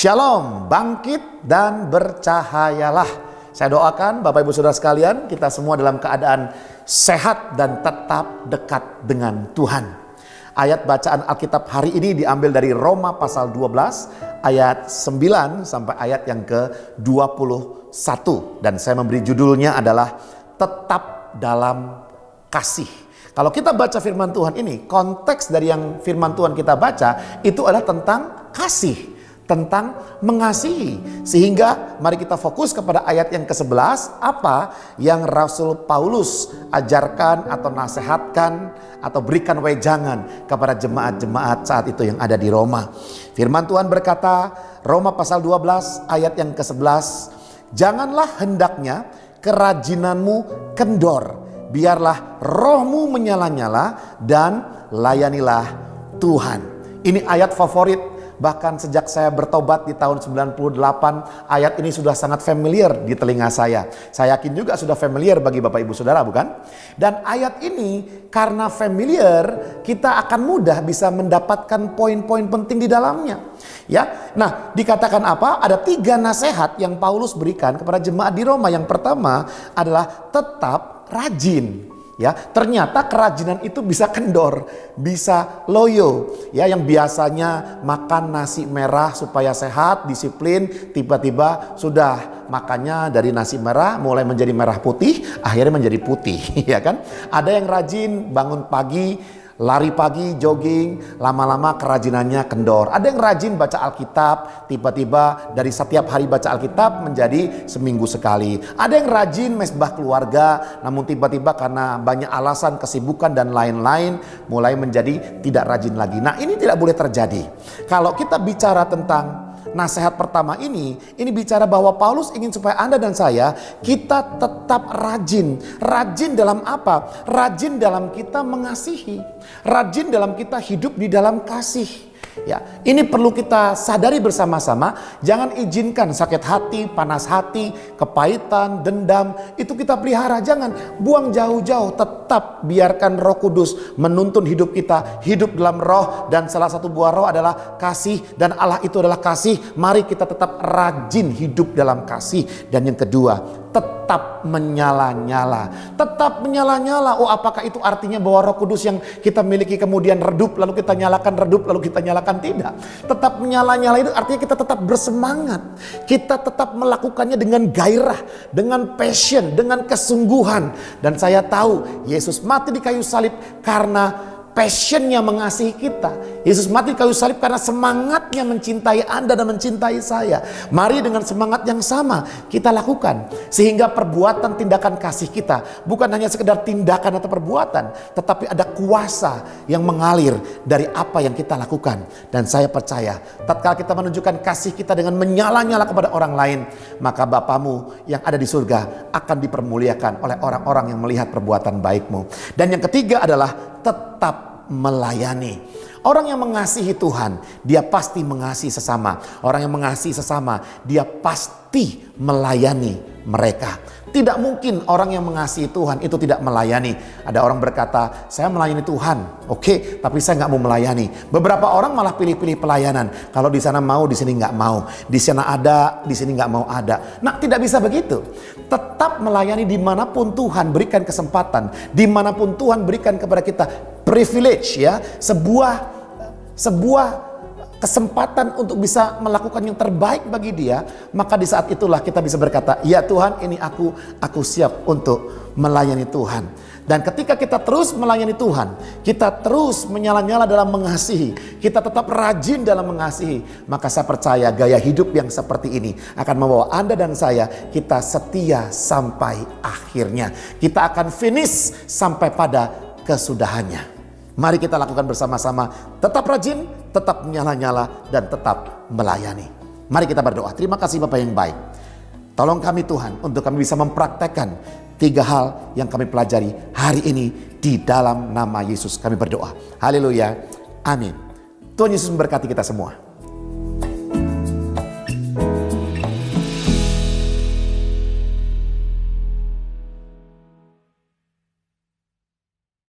Shalom, bangkit dan bercahayalah. Saya doakan Bapak Ibu Saudara sekalian, kita semua dalam keadaan sehat dan tetap dekat dengan Tuhan. Ayat bacaan Alkitab hari ini diambil dari Roma pasal 12 ayat 9 sampai ayat yang ke-21. Dan saya memberi judulnya adalah tetap dalam kasih. Kalau kita baca firman Tuhan ini, konteks dari yang firman Tuhan kita baca itu adalah tentang kasih, tentang mengasihi. Sehingga mari kita fokus kepada ayat yang ke-11, apa yang Rasul Paulus ajarkan atau nasihatkan atau berikan wejangan kepada jemaat-jemaat saat itu yang ada di Roma. Firman Tuhan berkata, Roma pasal 12 ayat yang ke-11, janganlah hendaknya kerajinanmu kendor, biarlah rohmu menyala-nyala dan layanilah Tuhan. Ini ayat favorit. Bahkan sejak saya bertobat di tahun 98, ayat ini sudah sangat familiar di telinga saya. Saya yakin juga sudah familiar bagi Bapak Ibu Saudara, bukan? Dan ayat ini karena familiar, kita akan mudah bisa mendapatkan poin-poin penting di dalamnya. Ya, nah dikatakan apa? Ada 3 nasihat yang Paulus berikan kepada jemaat di Roma. Yang pertama adalah tetap rajin. Ya, ternyata kerajinan itu bisa kendor, bisa loyo. Ya, yang biasanya makan nasi merah supaya sehat, disiplin, tiba-tiba sudah makannya dari nasi merah mulai menjadi merah putih, akhirnya menjadi putih, ya kan? Ada yang rajin bangun pagi, lari pagi, jogging, lama-lama kerajinannya kendor. Ada yang rajin baca Alkitab, tiba-tiba dari setiap hari baca Alkitab menjadi seminggu sekali. Ada yang rajin mesbah keluarga, namun tiba-tiba karena banyak alasan, kesibukan dan lain-lain, mulai menjadi tidak rajin lagi. Nah, ini tidak boleh terjadi. Kalau kita bicara tentang nasihat pertama ini bicara bahwa Paulus ingin supaya Anda dan saya, kita tetap rajin. Rajin dalam apa? Rajin dalam kita mengasihi. Rajin dalam kita hidup di dalam kasih. Ya, ini perlu kita sadari bersama-sama. Jangan izinkan sakit hati, panas hati, kepahitan, dendam itu kita pelihara. Jangan buang jauh-jauh. Tetap biarkan Roh Kudus menuntun hidup kita, hidup dalam roh. Dan salah satu buah roh adalah kasih, dan Allah itu adalah kasih. Mari kita tetap rajin hidup dalam kasih. Dan yang kedua, tetap menyala-nyala. Tetap menyala-nyala. Oh, apakah itu artinya bahwa Roh Kudus yang kita miliki kemudian redup, lalu kita nyalakan, redup, lalu kita nyalakan? Tidak. Tetap menyala-nyala itu artinya kita tetap bersemangat. Kita tetap melakukannya dengan gairah, dengan passion, dengan kesungguhan. Dan saya tahu Yesus mati di kayu salib karena passionnya mengasihi kita. Yesus mati di kayu salib karena semangatnya mencintai Anda dan mencintai saya. Mari dengan semangat yang sama kita lakukan. Sehingga perbuatan tindakan kasih kita bukan hanya sekedar tindakan atau perbuatan, tetapi ada kuasa yang mengalir dari apa yang kita lakukan. Dan saya percaya tatkala kita menunjukkan kasih kita dengan menyala-nyala kepada orang lain, maka Bapamu yang ada di surga akan dipermuliakan oleh orang-orang yang melihat perbuatan baikmu. Dan yang ketiga adalah tetap melayani. Orang yang mengasihi Tuhan, dia pasti mengasihi sesama. Orang yang mengasihi sesama, dia pasti melayani mereka. Tidak mungkin orang yang mengasihi Tuhan itu tidak melayani. Ada orang berkata, saya melayani Tuhan, oke, tapi saya nggak mau melayani. Beberapa orang malah pilih-pilih pelayanan. Kalau di sana mau, di sini nggak mau. Di sana ada, di sini nggak mau ada. Nah, tidak bisa begitu. Tetap melayani dimanapun Tuhan berikan kesempatan, dimanapun Tuhan berikan kepada kita privilege, ya, sebuah kesempatan untuk bisa melakukan yang terbaik bagi dia. Maka di saat itulah kita bisa berkata, ya Tuhan, ini aku siap untuk melayani Tuhan. Dan ketika kita terus melayani Tuhan, kita terus menyala-nyala dalam mengasihi, kita tetap rajin dalam mengasihi, maka saya percaya gaya hidup yang seperti ini akan membawa Anda dan saya, kita setia sampai akhirnya. Kita akan finish sampai pada kesudahannya. Mari kita lakukan bersama-sama, tetap rajin, tetap menyala-nyala, dan tetap melayani. Mari kita berdoa. Terima kasih Bapak yang baik. Tolong kami Tuhan untuk kami bisa mempraktekkan 3 hal yang kami pelajari hari ini di dalam nama Yesus kami berdoa. Haleluya. Amin. Tuhan Yesus memberkati kita semua.